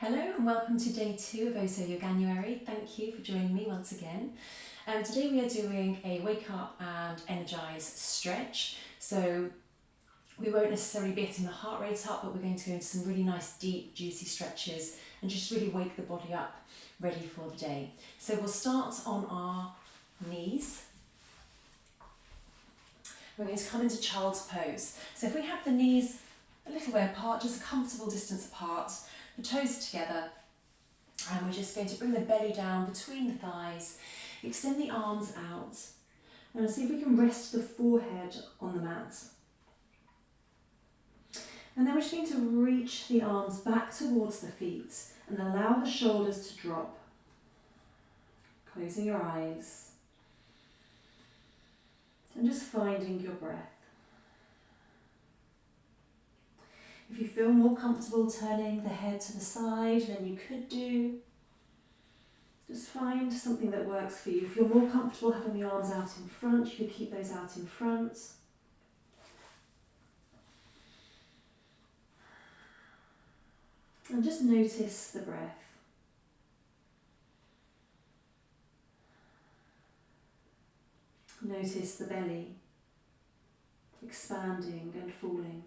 Hello and welcome to day 2 of Ohso January. Thank you for joining me once again. Today we are doing a wake up and energize stretch. So we won't necessarily be getting the heart rate up, but we're going to go into some really nice deep juicy stretches and just really wake the body up ready for the day. So we'll start on our knees. We're going to come into child's pose. So if we have the knees a little way apart, just a comfortable distance apart, the toes together, and we're just going to bring the belly down between the thighs, extend the arms out, and see if we can rest the forehead on the mat. And then we're just going to reach the arms back towards the feet and allow the shoulders to drop. Closing your eyes and just finding your breath. If you feel more comfortable turning the head to the side than you could do, just find something that works for you. If you're more comfortable having the arms out in front, you could keep those out in front. And just notice the breath. Notice the belly expanding and falling.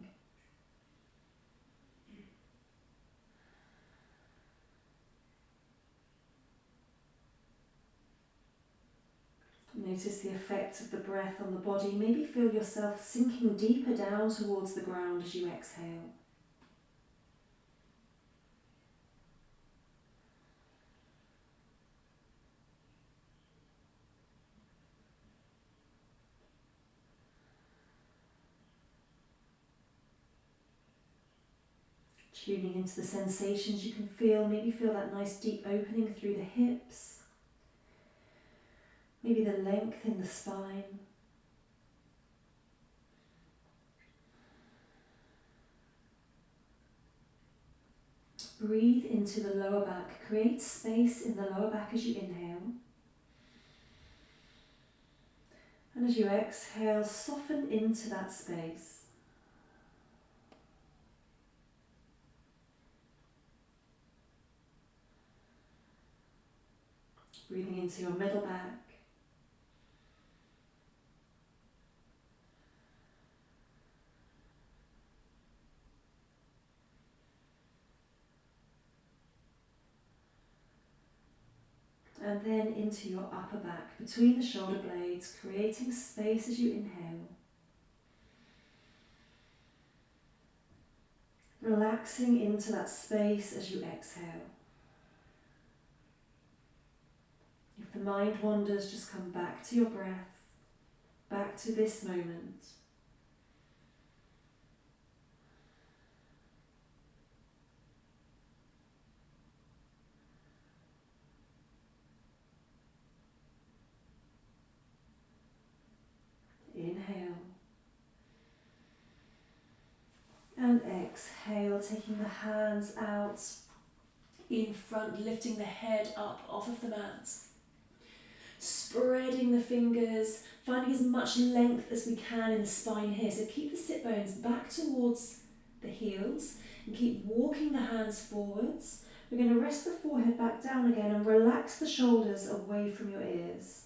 Notice the effect of the breath on the body. Maybe feel yourself sinking deeper down towards the ground as you exhale. Tuning into the sensations you can feel. Maybe feel that nice deep opening through the hips. Maybe the length in the spine. Breathe into the lower back. Create space in the lower back as you inhale. And as you exhale, soften into that space. Breathing into your middle back. And then into your upper back, between the shoulder blades, creating space as you inhale. Relaxing into that space as you exhale. If the mind wanders, just come back to your breath, back to this moment. Inhale. And exhale, taking the hands out in front, lifting the head up off of the mat. Spreading the fingers, finding as much length as we can in the spine here. So keep the sit bones back towards the heels and keep walking the hands forwards. We're going to rest the forehead back down again and relax the shoulders away from your ears.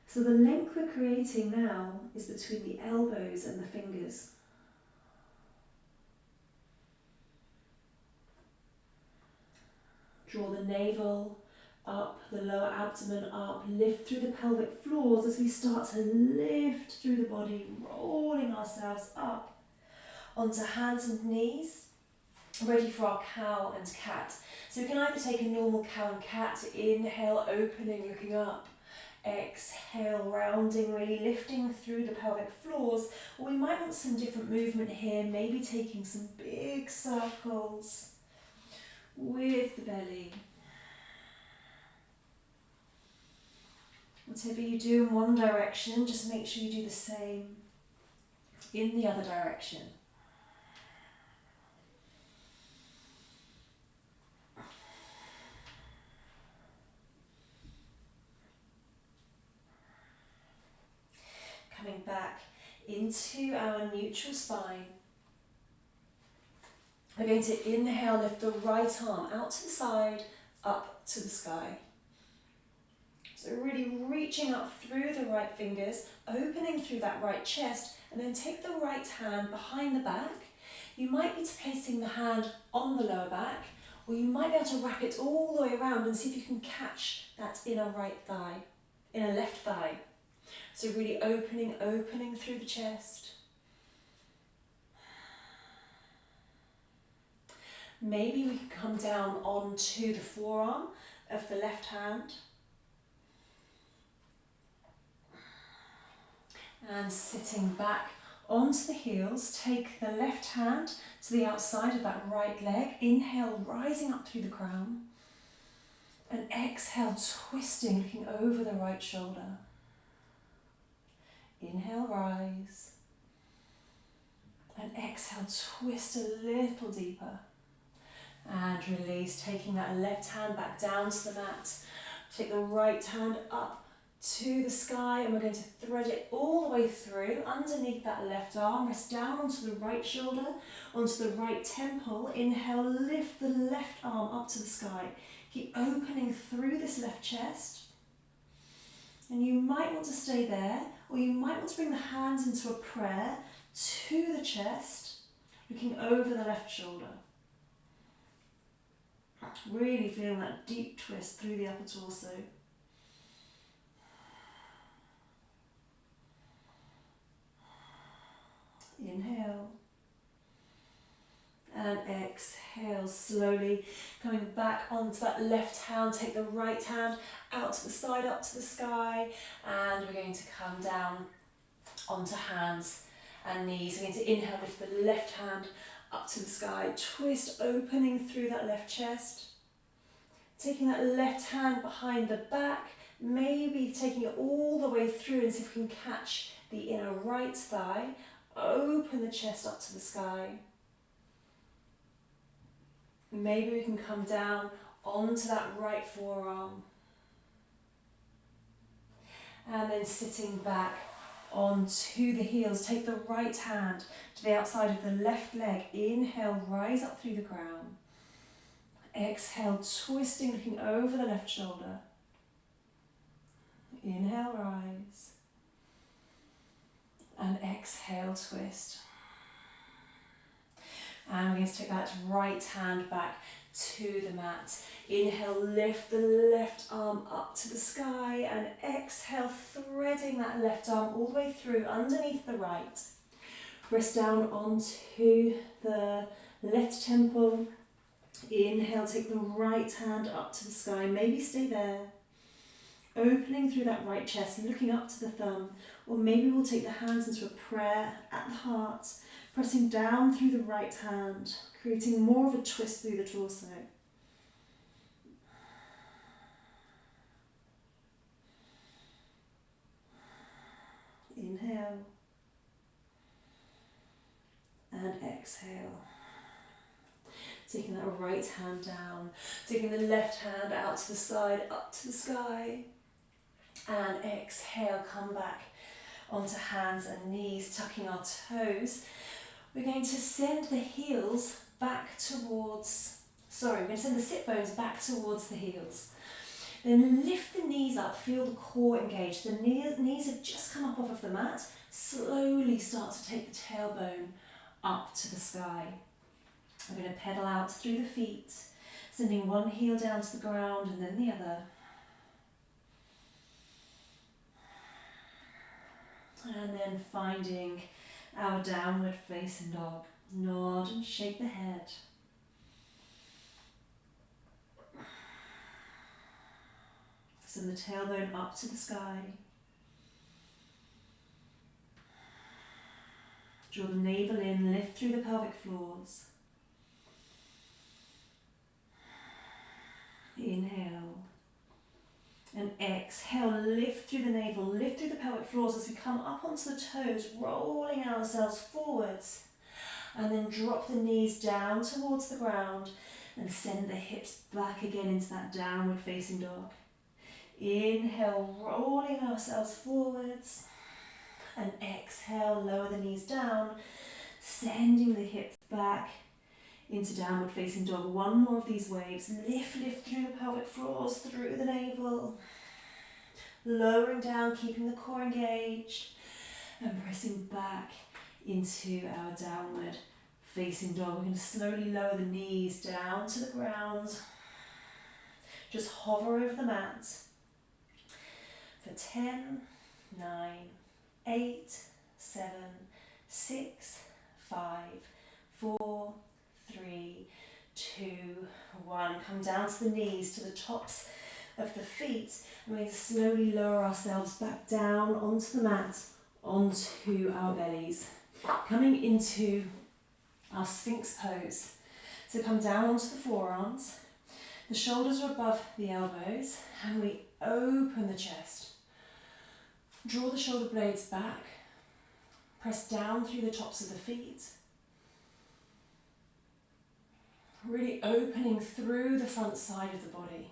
So the length we're creating now is between the elbows and the fingers. Draw the navel up, the lower abdomen up, lift through the pelvic floors as we start to lift through the body, rolling ourselves up onto hands and knees, ready for our cow and cat. So we can either take a normal cow and cat, inhale, opening, looking up, exhale, rounding, really lifting through the pelvic floors, or we might want some different movement here, maybe taking some big circles with the belly. Whatever you do in one direction, just make sure you do the same in the other direction. Coming back into our neutral spine. We're going to inhale, lift the right arm out to the side, up to the sky. So really reaching up through the right fingers, opening through that right chest, and then take the right hand behind the back. You might be placing the hand on the lower back, or you might be able to wrap it all the way around and see if you can catch that inner right thigh, inner left thigh. So really opening through the chest. Maybe we can come down onto the forearm of the left hand. And sitting back onto the heels, take the left hand to the outside of that right leg. Inhale, rising up through the crown. And exhale, twisting, looking over the right shoulder. Inhale, rise. And exhale, twist a little deeper. And release, taking that left hand back down to the mat. Take the right hand up to the sky, and we're going to thread it all the way through underneath that left arm. Rest down onto the right shoulder, onto the right temple. Inhale, lift the left arm up to the sky. Keep opening through this left chest. And you might want to stay there, or you might want to bring the hands into a prayer to the chest, looking over the left shoulder. Really feeling that deep twist through the upper torso. Inhale. And exhale, slowly coming back onto that left hand. Take the right hand out to the side, up to the sky. And we're going to come down onto hands and knees. We're going to inhale, lift the left hand up to the sky. Twist, opening through that left chest. Taking that left hand behind the back. Maybe taking it all the way through and see if we can catch the inner right thigh. Open the chest up to the sky. Maybe we can come down onto that right forearm. And then sitting back onto the heels. Take the right hand to the outside of the left leg. Inhale, rise up through the ground. Exhale, twisting, looking over the left shoulder. Inhale, rise. And exhale, twist. And we're going to take that right hand back to the mat. Inhale, lift the left arm up to the sky, and exhale, threading that left arm all the way through underneath the right. Press down onto the left temple. Inhale, take the right hand up to the sky, maybe stay there. Opening through that right chest, looking up to the thumb, or maybe we'll take the hands into a prayer at the heart, pressing down through the right hand, creating more of a twist through the torso. Inhale and exhale. Taking that right hand down, taking the left hand out to the side, up to the sky. And exhale, come back onto hands and knees, tucking our toes. We're going to send the heels back towards, we're going to send the sit bones back towards the heels. Then lift the knees up, feel the core engage. The knees have just come up off of the mat. Slowly start to take the tailbone up to the sky. We're going to pedal out through the feet, sending one heel down to the ground and then the other. And then finding our downward facing dog. Nod and shake the head. Send the tailbone up to the sky. Draw the navel in, lift through the pelvic floors. Inhale. And exhale, lift through the navel, lift through the pelvic floors as we come up onto the toes, rolling ourselves forwards. And then drop the knees down towards the ground and send the hips back again into that downward facing dog. Inhale, rolling ourselves forwards. And exhale, lower the knees down, sending the hips back into downward facing dog. One more of these waves. Lift, lift through the pelvic floors, through the navel. Lowering down, keeping the core engaged. And pressing back into our downward facing dog. We're going to slowly lower the knees down to the ground. Just hover over the mat for 10, 9, 8, 7, 6, 5, 4, 3, 2, 1. Come down to the knees, to the tops of the feet. And we're going to slowly lower ourselves back down onto the mat, onto our bellies. Coming into our Sphinx pose. So come down onto the forearms. The shoulders are above the elbows and we open the chest. Draw the shoulder blades back. Press down through the tops of the feet. Really opening through the front side of the body.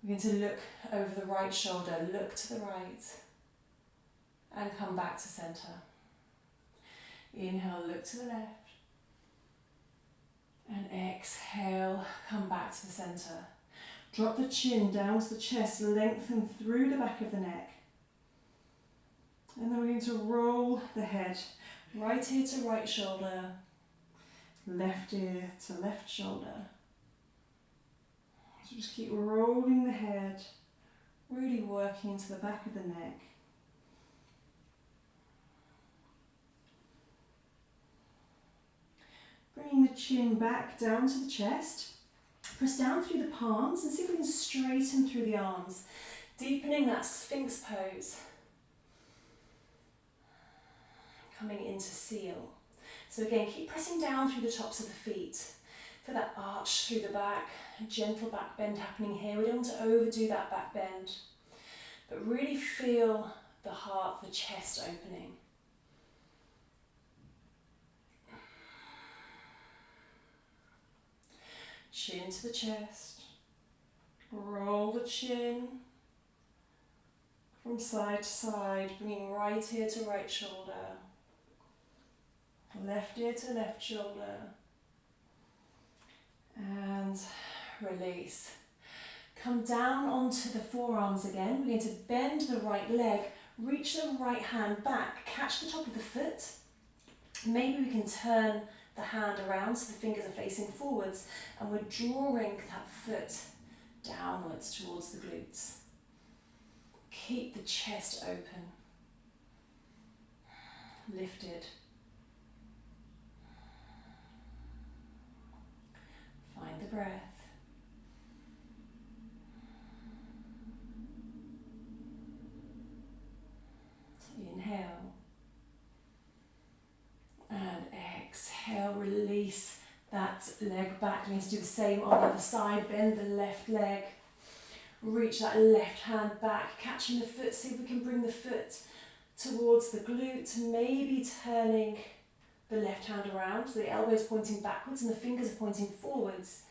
We're going to look over the right shoulder, look to the right, and come back to center. Inhale, look to the left, and exhale, come back to the center. Drop the chin down to the chest, lengthen through the back of the neck. And then we're going to roll the head, right ear to right shoulder, left ear to left shoulder. So just keep rolling the head, really working into the back of the neck. Bringing the chin back down to the chest. Press down through the palms and see if we can straighten through the arms. Deepening that Sphinx pose. Coming into seal. So again, keep pressing down through the tops of the feet. Feel that arch through the back, a gentle back bend happening here. We don't want to overdo that back bend, but really feel the heart, the chest opening. Chin to the chest. Roll the chin from side to side, bringing right ear to right shoulder. Left ear to left shoulder. And release. Come down onto the forearms again. We're going to bend the right leg, reach the right hand back, catch the top of the foot. Maybe we can turn the hand around so the fingers are facing forwards and we're drawing that foot downwards towards the glutes. Keep the chest open. Lifted. Find the breath. Inhale. And exhale, release that leg back. We're going to do the same on the other side. Bend the left leg. Reach that left hand back, catching the foot. See if we can bring the foot towards the glute. Maybe turning the left hand around so the elbow is pointing backwards and the fingers are pointing forwards.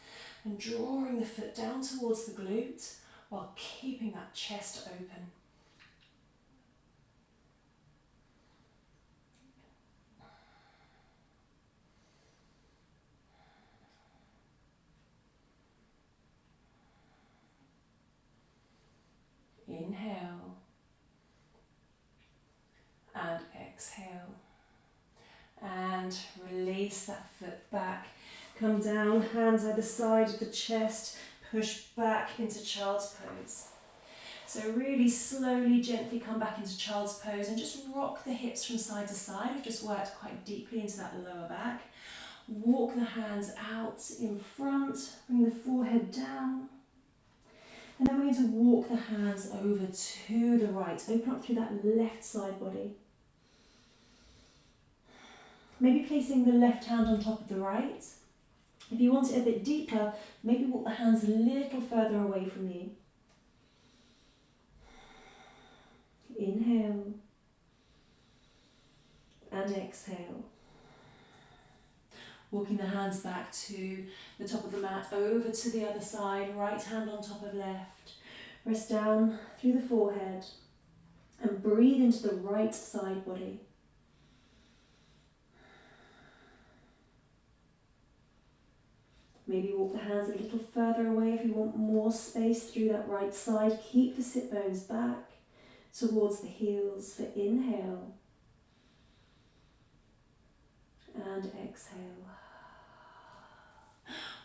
And drawing the foot down towards the glute while keeping that chest open. Inhale and exhale and release that foot back. Come down, hands either side of the chest, push back into child's pose. So really slowly, gently come back into child's pose and just rock the hips from side to side. We've just worked quite deeply into that lower back. Walk the hands out in front, bring the forehead down. And then we're going to walk the hands over to the right. Open up through that left side body. Maybe placing the left hand on top of the right. If you want it a bit deeper, maybe walk the hands a little further away from you. Inhale. And exhale. Walking the hands back to the top of the mat, over to the other side, right hand on top of left. Press down through the forehead and breathe into the right side body. Maybe walk the hands a little further away if you want more space through that right side. Keep the sit bones back towards the heels for inhale. And exhale.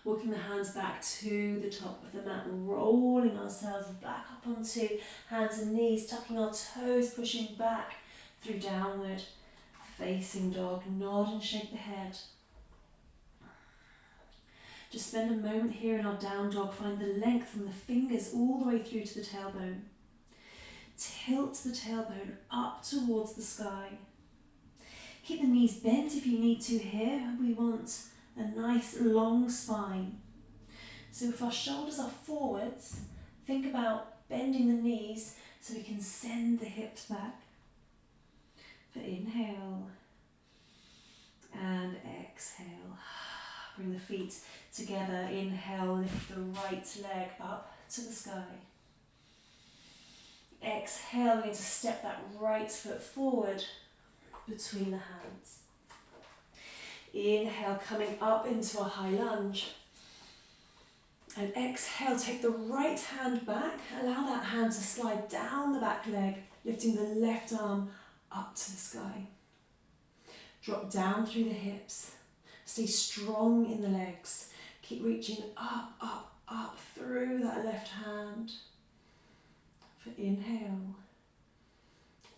Walking the hands back to the top of the mat, rolling ourselves back up onto hands and knees, tucking our toes, pushing back through downward facing dog. Nod and shake the head. Just spend a moment here in our down dog. Find the length from the fingers all the way through to the tailbone. Tilt the tailbone up towards the sky. Keep the knees bent if you need to here. We want a nice long spine. So if our shoulders are forwards, think about bending the knees so we can send the hips back. For inhale and exhale. Bring the feet together. Inhale, lift the right leg up to the sky. Exhale, we're going to step that right foot forward between the hands. Inhale, coming up into a high lunge. And exhale, take the right hand back. Allow that hand to slide down the back leg, lifting the left arm up to the sky. Drop down through the hips. Stay strong in the legs. Keep reaching up, up, up through that left hand. For inhale.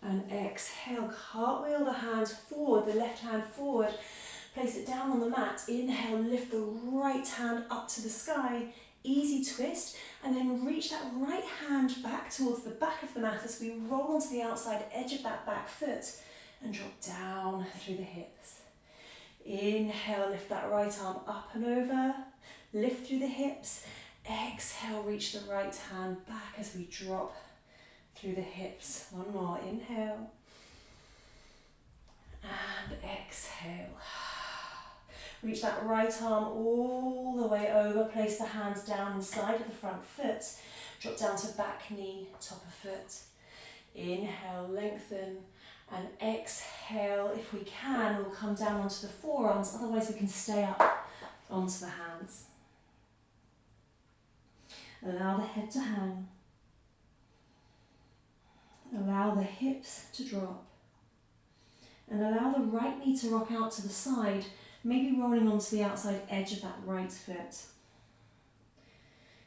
And exhale, cartwheel the hands forward, the left hand forward. Place it down on the mat. Inhale, lift the right hand up to the sky. Easy twist. And then reach that right hand back towards the back of the mat as we roll onto the outside edge of that back foot and drop down through the hips. Inhale, lift that right arm up and over. Lift through the hips. Exhale, reach the right hand back as we drop through the hips. One more. Inhale. And exhale. Reach that right arm all the way over. Place the hands down inside of the front foot. Drop down to back knee, top of foot. Inhale, lengthen. And exhale, if we can, we'll come down onto the forearms. Otherwise, we can stay up onto the hands. Allow the head to hang. Allow the hips to drop. And allow the right knee to rock out to the side, maybe rolling onto the outside edge of that right foot.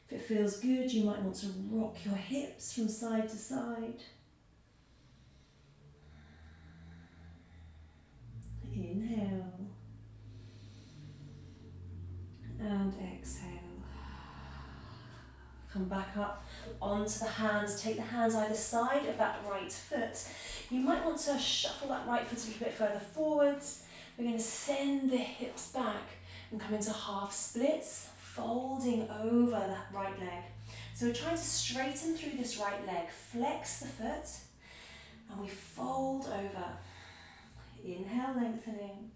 If it feels good, you might want to rock your hips from side to side. Inhale. And exhale. Come back up onto the hands. Take the hands either side of that right foot. You might want to shuffle that right foot a little bit further forwards. We're going to send the hips back and come into half splits, folding over that right leg. So we're trying to straighten through this right leg. Flex the foot and we fold over. Inhale, lengthening.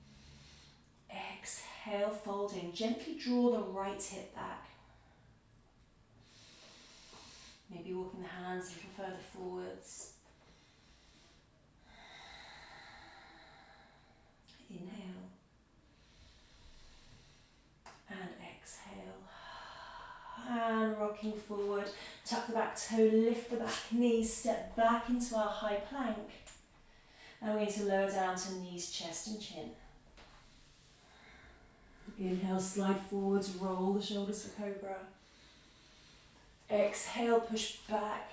Exhale, folding. Gently draw the right hip back. Maybe walking the hands a little further forwards. Inhale. And exhale. And rocking forward. Tuck the back toe, lift the back knee, step back into our high plank. And we're going to lower down to knees, chest and chin. Inhale, slide forwards, roll the shoulders for cobra. Exhale, push back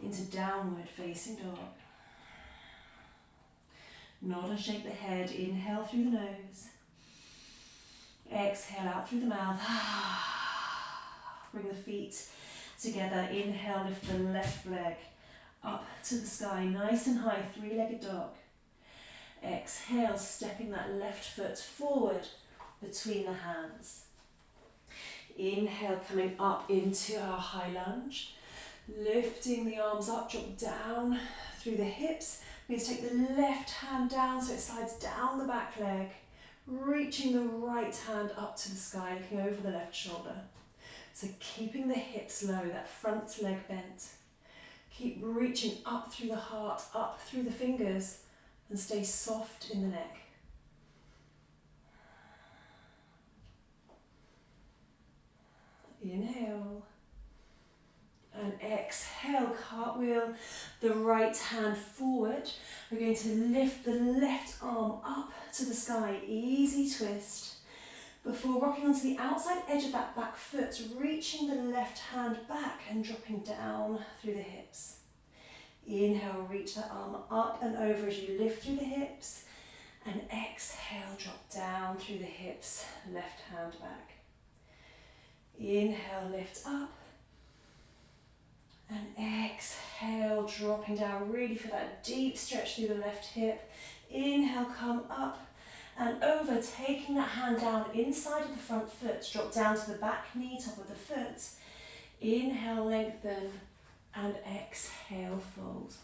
into downward facing dog. Nod and shake the head. Inhale through the nose. Exhale out through the mouth. Bring the feet together. Inhale, lift the left leg up to the sky, nice and high, three-legged dog. Exhale, stepping that left foot forward between the hands. Inhale, coming up into our high lunge. Lifting the arms up, drop down through the hips. We're going to take the left hand down so it slides down the back leg. Reaching the right hand up to the sky, looking over the left shoulder. So keeping the hips low, that front leg bent. Keep reaching up through the heart, up through the fingers, and stay soft in the neck. Inhale. And exhale, cartwheel the right hand forward. We're going to lift the left arm up to the sky, easy twist. Before rocking onto the outside edge of that back foot, reaching the left hand back and dropping down through the hips. Inhale, reach that arm up and over as you lift through the hips. And exhale, drop down through the hips, left hand back. Inhale, lift up. And exhale, dropping down. Really feel that deep stretch through the left hip. Inhale, come up and over, taking that hand down inside of the front foot. Drop down to the back knee, top of the foot. Inhale, lengthen, and exhale, fold.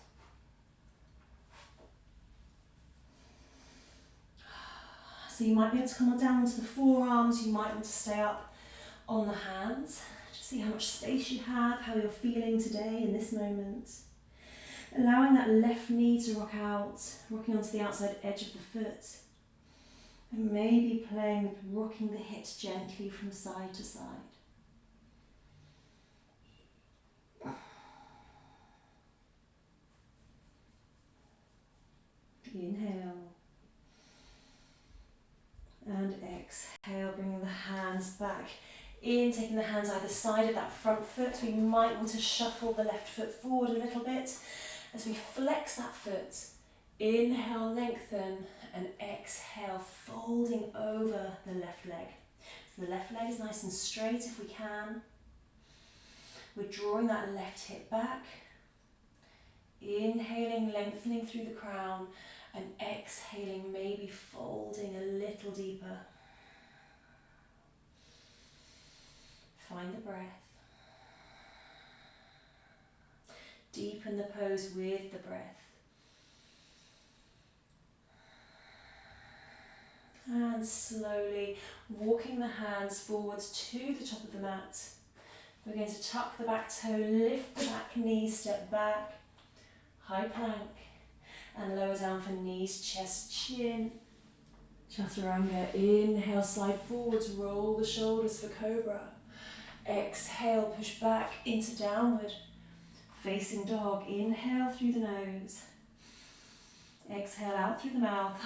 So you might be able to come on down onto the forearms. You might want to stay up on the hands. Just see how much space you have, how you're feeling today in this moment. Allowing that left knee to rock out, rocking onto the outside edge of the foot. And maybe playing with rocking the hips gently from side to side. Inhale. And exhale, bringing the hands back in, taking the hands either side of that front foot. We might want to shuffle the left foot forward a little bit as we flex that foot. Inhale, lengthen, and exhale, folding over the left leg. So the left leg is nice and straight if we can. We're drawing that left hip back. Inhaling, lengthening through the crown, and exhaling, maybe folding a little deeper. Find the breath. Deepen the pose with the breath. And slowly walking the hands forwards to the top of the mat. We're going to tuck the back toe, lift the back knee, step back, high plank, and lower down for knees, chest, chin. Chaturanga. Inhale, slide forwards, roll the shoulders for cobra. Exhale, push back into downward. Facing dog. Inhale through the nose. Exhale out through the mouth.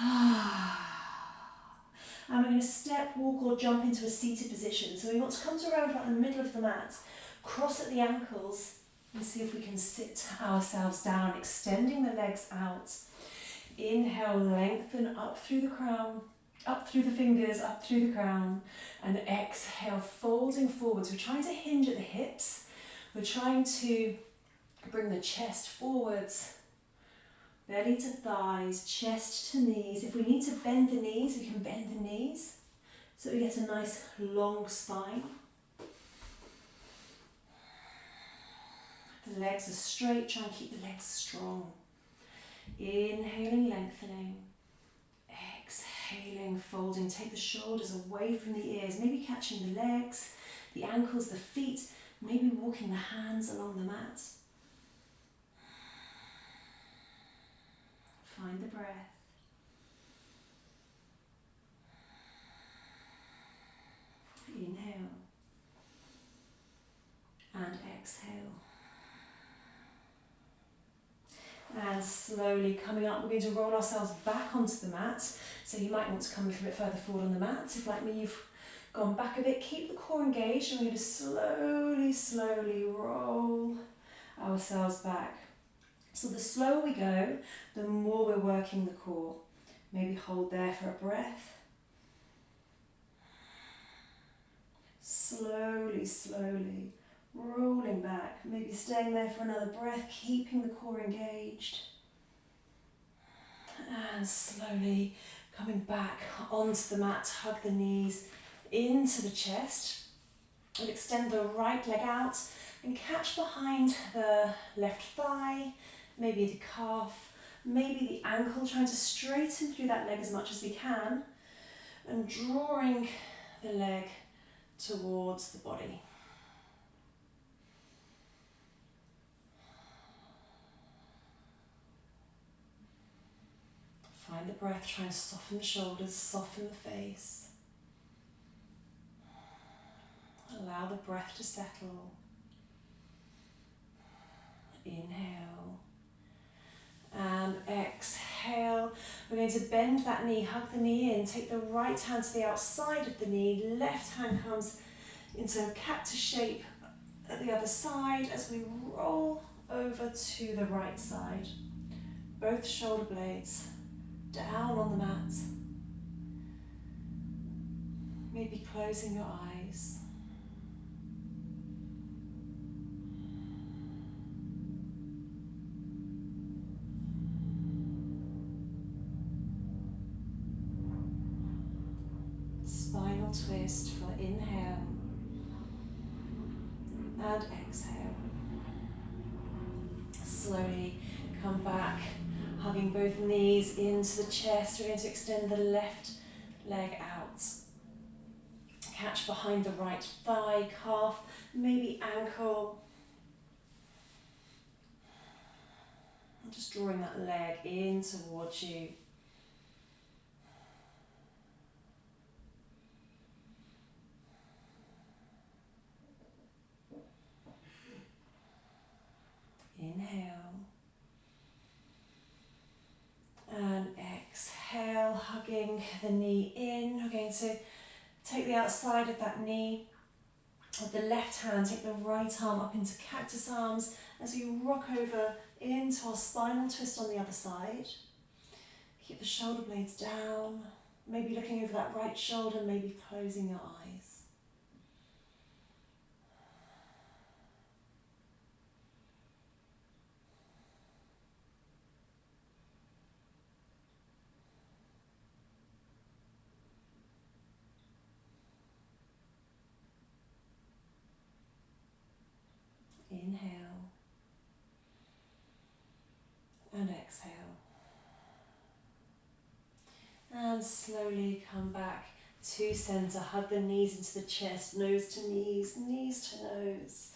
And we're going to step, walk or jump into a seated position. So we want to come to around about the middle of the mat, cross at the ankles, and see if we can sit ourselves down, extending the legs out. Inhale, lengthen up through the crown, up through the fingers, up through the crown. And exhale, folding forwards. We're trying to hinge at the hips. We're trying to bring the chest forwards. Belly to thighs, chest to knees. If we need to bend the knees, we can bend the knees so we get a nice long spine. The legs are straight, try and keep the legs strong. Inhaling, lengthening. Exhaling, folding. Take the shoulders away from the ears, maybe catching the legs, the ankles, the feet, maybe walking the hands along the mat. Find the breath. Inhale. And exhale. And slowly coming up, we're going to roll ourselves back onto the mat. So you might want to come a little bit further forward on the mat. If like me, you've gone back a bit, keep the core engaged, and we're going to slowly, slowly roll ourselves back. So the slower we go, the more we're working the core. Maybe hold there for a breath. Slowly, slowly rolling back. Maybe staying there for another breath, keeping the core engaged. And slowly coming back onto the mat, hug the knees into the chest. And extend the right leg out and catch behind the left thigh. Maybe the calf, maybe the ankle, trying to straighten through that leg as much as we can and drawing the leg towards the body. Find the breath, try and soften the shoulders, soften the face. Allow Allow the breath to settle. Inhale. And exhale. We're going to bend that knee, hug the knee in, take the right hand to the outside of the knee, left hand comes into cactus shape at the other side as we roll over to the right side. Both shoulder blades down on the mat. Maybe closing your eyes. Spinal twist for inhale and exhale. Slowly come back, hugging both knees into the chest. We're going to extend the left leg out. Catch behind the right thigh, calf, maybe ankle. And just drawing that leg in towards you. Inhale. And exhale, hugging the knee in. We're going to take the outside of that knee. With the left hand, take the right arm up into cactus arms as we rock over into our spinal twist on the other side. Keep the shoulder blades down. Maybe looking over that right shoulder, maybe closing your eyes. Inhale and exhale. And slowly come back to center. Hug the knees into the chest, nose to knees, knees to nose.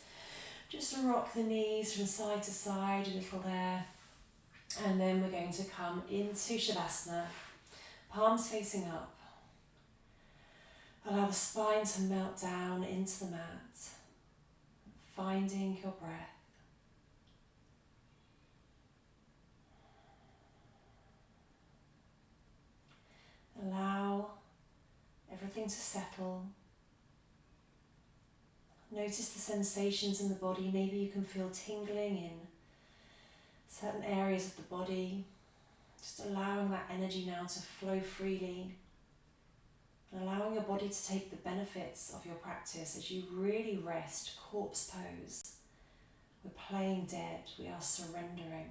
Just rock the knees from side to side a little there. And then we're going to come into Shavasana, palms facing up. Allow the spine to melt down into the mat, finding your breath. Allow everything to settle. Notice the sensations in the body. Maybe you can feel tingling in certain areas of the body. Just allowing that energy now to flow freely. And allowing your body to take the benefits of your practice as you really rest, corpse pose. We're playing dead, we are surrendering.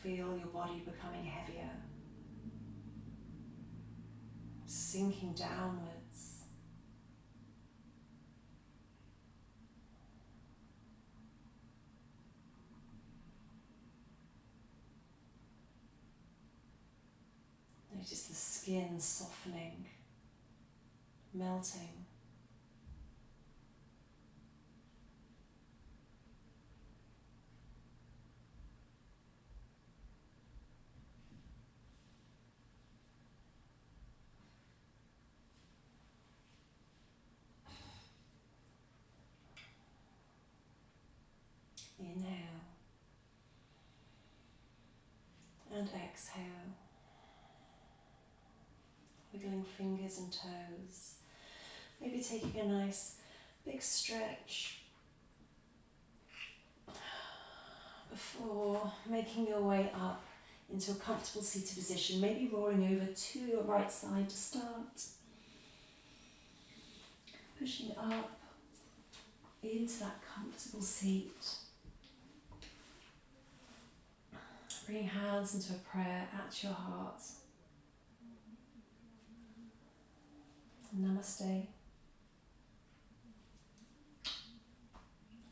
Feel your body becoming heavier, sinking downwards. Notice the skin softening, melting. Inhale and exhale. Wiggling fingers and toes. Maybe taking a nice big stretch before making your way up into a comfortable seated position. Maybe rolling over to your right side to start. Pushing up into that comfortable seat. Bring hands into a prayer at your heart. Namaste.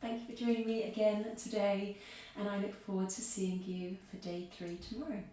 Thank you for joining me again today, and I look forward to seeing you for day 3 tomorrow.